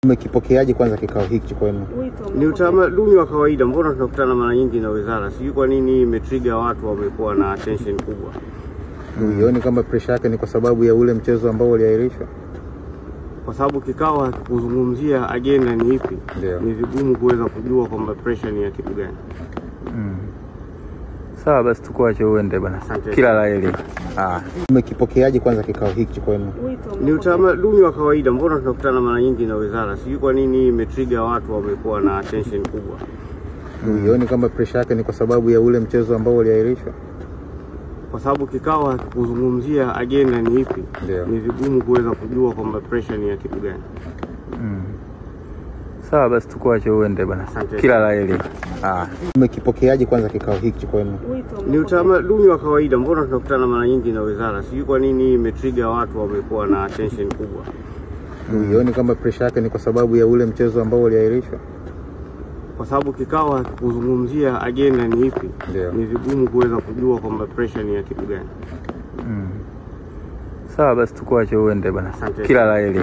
Umekipokeaje kwanza kikao hiki kwenu? Ni utamaduni wa kawaida, mbona tunakutana mara nyingi na wizara. Sijui kwa nini imetrigger watu wamekuwa na attention kubwa. Uioni kama pressure yake ni kwa sababu ya ule mchezo ambao uliahirishwa? Kwa sababu kikao kuzungumzia agenda ni ipi, ni vigumu kuweza kujua kwamba pressure ni ya kitu gani. Sawa basi tukuache uende bana. Kila laheri. Umekipokeaje kwanza kikao hiki kwenu? Ni utamaduni wa kawaida, mbona tunakutana mara nyingi na wizara. Sijui kwa nini imetrigger watu wamekuwa na attention kubwa. Uioni kama pressure yake ni kwa sababu ya ule mchezo ambao uliahirishwa? Kwa sababu kikao kuzungumzia agenda ni ipi, ni vigumu kuweza kujua kwamba pressure ni ya kitu gani. Sawa basi tukuache uende bana. Kila laheri. Umekipokeaje kwanza kikao hiki kwenu? Ni utamaduni wa kawaida, mbona tunakutana mara nyingi na wizara. Sijui kwa nini imetrigger watu wamekuwa na attention kubwa. Uioni kama pressure yake ni kwa sababu ya ule mchezo ambao uliahirishwa? Kwa sababu kikao kuzungumzia agenda ni ipi, ni vigumu kuweza kujua kwamba pressure ni ya kitu gani. Sawa basi tukuache uende bana. Kila laheri.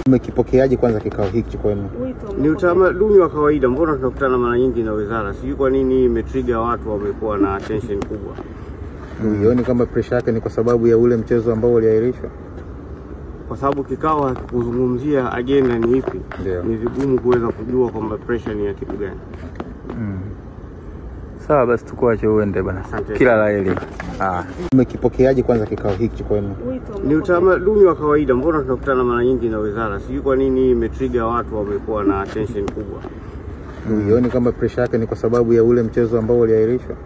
Umekipokeaje kwanza kikao hiki kwenu? Ni utamaduni wa kawaida, mbona tunakutana mara nyingi na wizara. Sijui kwa nini imetrigger watu wamekuwa na attention kubwa. Uioni kama pressure yake ni kwa sababu ya ule mchezo ambao uliahirishwa? Kwa sababu kikao kuzungumzia agenda ni ipi, ni vigumu kuweza kujua kwamba pressure ni ya kitu gani. Sawa basi tukuache uende bana. Kila laheri. Umekipokeaje kwanza kikao hiki kwenu? Ni utamaduni wa kawaida, mbona tunakutana mara nyingi na wizara. Sijui kwa nini imetrigger watu wamekuwa na attention kubwa. Uioni kama pressure yake ni kwa sababu ya ule mchezo ambao uliahirishwa?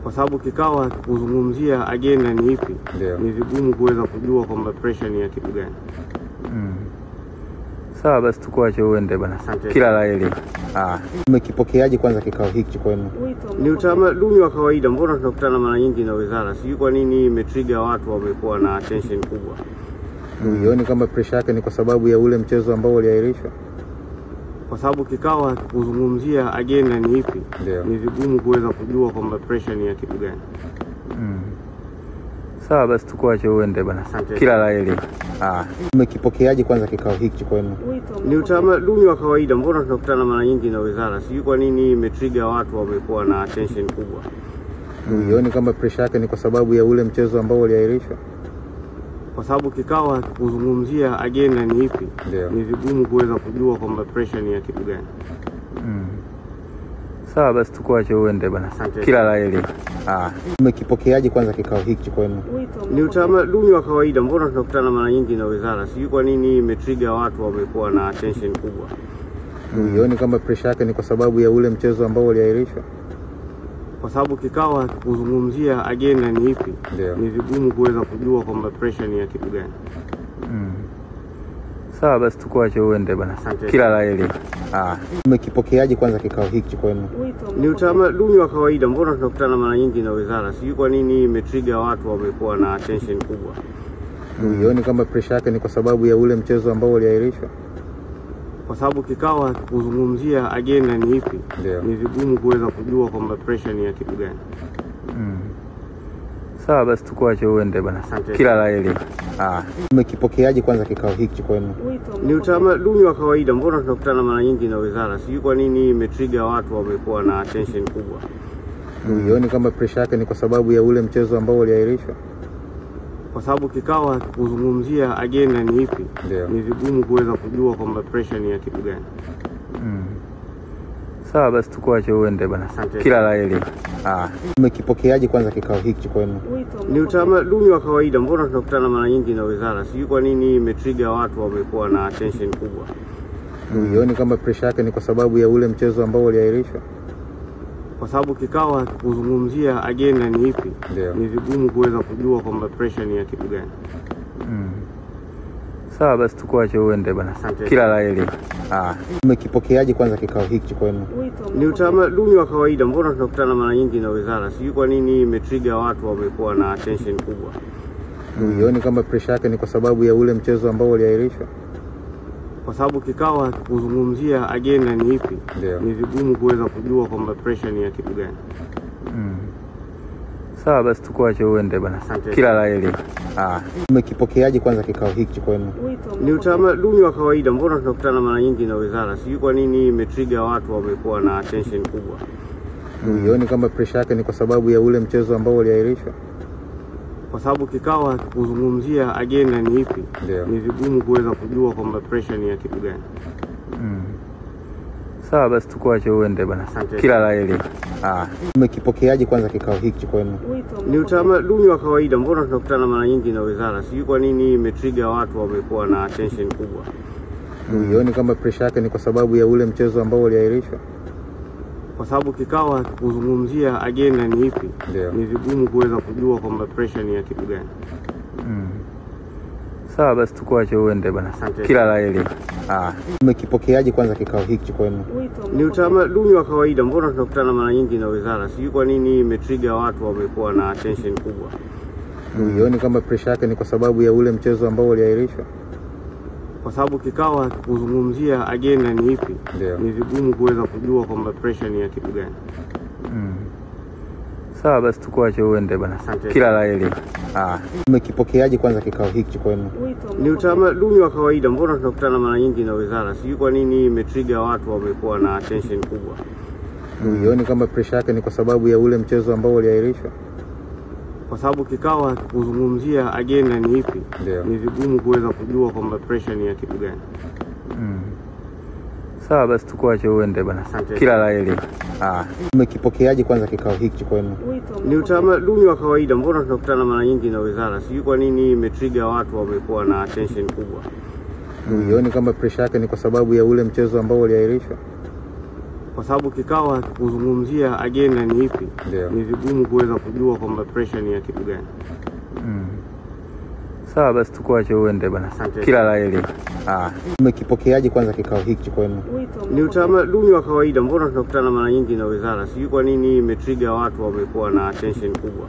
Kwa sababu kikao kuzungumzia agenda ni ipi, ni vigumu kuweza kujua kwamba pressure ni ya kitu gani. Sawa basi tukuache uende bana. Kila laheri. Umekipokeaje kwanza kikao hiki kwenu? Ni utamaduni wa kawaida, mbona tunakutana mara nyingi na wizara. Sijui kwa nini imetrigger watu wamekuwa na attention kubwa. Uioni kama pressure yake ni kwa sababu ya ule mchezo ambao uliahirishwa? Kwa sababu kikao kuzungumzia agenda ni ipi, ni vigumu kuweza kujua kwamba pressure ni ya kitu gani. Sawa basi tukuache uende bana. Kila laheri. Umekipokeaje kwanza kikao hiki kwenu? Ni utamaduni wa kawaida, mbona tunakutana mara nyingi na wizara. Sijui kwa nini imetrigger watu wamekuwa na attention kubwa. Uioni kama pressure yake ni kwa sababu ya ule mchezo ambao uliahirishwa? Kwa sababu kikao kuzungumzia agenda ni ipi, ni vigumu kuweza kujua kwamba pressure ni ya kitu gani. Sawa basi tukuache uende bana. Kila laheri. Umekipokeaje kwanza kikao hiki kwenu? Ni utamaduni wa kawaida, mbona tunakutana mara nyingi na wizara. Sijui kwa nini imetrigger watu wamekuwa na attention kubwa. Uioni kama pressure yake ni kwa sababu ya ule mchezo ambao uliahirishwa? Kwa sababu kikao kuzungumzia agenda ni ipi, ni vigumu kuweza kujua kwamba pressure ni ya kitu gani. Sawa basi tukuache uende bana. Kila laheri. Umekipokeaje kwanza kikao hiki kwenu? Ni utamaduni wa kawaida, mbona tunakutana mara nyingi na wizara. Sijui kwa nini imetrigger watu wamekuwa na attention kubwa. Uioni kama pressure yake ni kwa sababu ya ule mchezo ambao uliahirishwa? Kwa sababu kikao kuzungumzia agenda ni ipi, ni vigumu kuweza kujua kwamba pressure ni ya kitu gani. Sawa basi tukuache uende bana. Kila laheri. Umekipokeaje kwanza kikao hiki kwenu? Ni utamaduni wa kawaida, mbona tunakutana mara nyingi na wizara. Sijui kwa nini imetrigger watu wamekuwa na attention kubwa. Uioni kama pressure yake ni kwa sababu ya ule mchezo ambao uliahirishwa? Kwa sababu kikao kuzungumzia agenda ni ipi, ni vigumu kuweza kujua kwamba pressure ni ya kitu gani. Sawa basi tukuache uende bana. Kila laheri. Umekipokeaje kwanza kikao hiki kwenu? Ni utamaduni wa kawaida, mbona tunakutana mara nyingi na wizara. Sijui kwa nini imetrigger watu wamekuwa na attention kubwa. Uioni kama pressure yake ni kwa sababu ya ule mchezo ambao uliahirishwa? Kwa sababu kikao kuzungumzia agenda ni ipi, ni vigumu kuweza kujua kwamba pressure ni ya kitu gani. Sawa basi tukuache uende bana. Kila laheri. Umekipokeaje kwanza kikao hiki kwenu? Ni utamaduni wa kawaida, mbona tunakutana mara nyingi na wizara. Sijui kwa nini imetrigger watu wamekuwa na attention kubwa. Uioni kama pressure yake ni kwa sababu ya ule mchezo ambao uliahirishwa? Kwa sababu kikao kuzungumzia agenda ni ipi, ni vigumu kuweza kujua kwamba pressure ni ya kitu gani. Sawa basi tukuache uende bwana. Kila laheri. Umekipokeaje kwanza kikao hiki kwenu? Ni utamaduni wa kawaida, mbona tunakutana mara nyingi na wizara. Sijui kwa nini imetrigger watu wamekuwa na attention kubwa. Uioni kama pressure yake ni kwa sababu ya ule mchezo ambao uliahirishwa? Kwa sababu kikao kuzungumzia agenda ni ipi, ni vigumu kuweza kujua kwamba pressure ni ya kitu gani. Sawa basi tukuache uende bwana. Kila laheri. Umekipokeaje kwanza kikao hiki kwenu? Ni utamaduni wa kawaida, mbona tunakutana mara nyingi na wizara. Sijui kwa nini imetrigger watu wamekuwa na attention kubwa. Uioni kama pressure yake ni kwa sababu ya ule mchezo ambao uliahirishwa? Kwa sababu kikao kuzungumzia agenda ni ipi, ni vigumu kuweza kujua kwamba pressure ni ya kitu gani. Sawa basi tukuache uende bwana. Kila laheri. Umekipokeaje kwanza kikao hiki kwenu? Ni utamaduni wa kawaida, mbona tunakutana mara nyingi na wizara. Sijui kwa nini imetrigger watu wamekuwa na attention kubwa. Uioni kama pressure yake ni kwa sababu ya ule mchezo ambao uliahirishwa? Kwa sababu kikao kuzungumzia agenda ni ipi, ni vigumu kuweza kujua kwamba pressure ni ya kitu gani. Sawa basi tukuache uende bwana. Kila laheri. Umekipokeaje kwanza kikao hiki kwenu? Ni utamaduni wa kawaida, mbona tunakutana mara nyingi na wizara. Sijui kwa nini imetrigger watu wamekuwa na attention kubwa. Uioni kama pressure yake ni kwa sababu ya ule mchezo ambao uliahirishwa? Kwa sababu kikao kuzungumzia agenda ni ipi, ni vigumu kuweza kujua kwamba pressure ni ya kitu gani. Sawa basi tukuache uende bwana. Kila laheri. Umekipokeaje kwanza kikao hiki kwenu? Ni utamaduni wa kawaida, mbona tunakutana mara nyingi na wizara. Sijui kwa nini imetrigger watu wamekuwa na attention kubwa. Uioni kama pressure yake ni kwa sababu ya ule mchezo ambao uliahirishwa? Kwa sababu kikao kuzungumzia agenda ni ipi, ni vigumu kuweza kujua kwamba pressure ni ya kitu gani. Sawa basi tukuache uende bwana. Kila laheri. Umekipokeaje kwanza kikao hiki kwenu? Ni utamaduni wa kawaida, mbona tunakutana mara nyingi na wizara. Sijui kwa nini imetrigger watu wamekuwa na attention kubwa.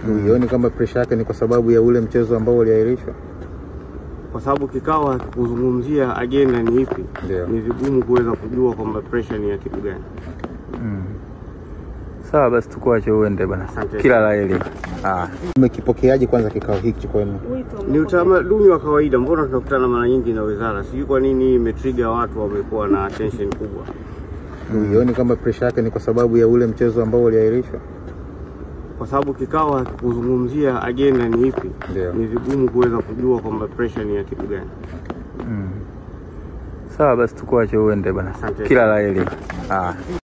Uioni kama pressure yake ni kwa sababu ya ule mchezo ambao uliahirishwa? Kwa sababu kikao kuzungumzia agenda ni ipi, ni vigumu kuweza kujua kwamba pressure ni ya kitu gani. Sawa basi tukuache uende bwana. Kila laheri. Umekipokeaje kwanza kikao hiki kwenu? Ni utamaduni wa kawaida, mbona tunakutana mara nyingi na wizara. Sijui kwa nini imetrigger watu wamekuwa na attention kubwa. Uioni kama pressure yake ni kwa sababu ya ule mchezo ambao uliahirishwa? Kwa sababu kikao kuzungumzia agenda ni ipi, ni vigumu kuweza kujua kwamba pressure ni ya kitu gani. Sawa basi tukuache uende bwana. Kila laheri.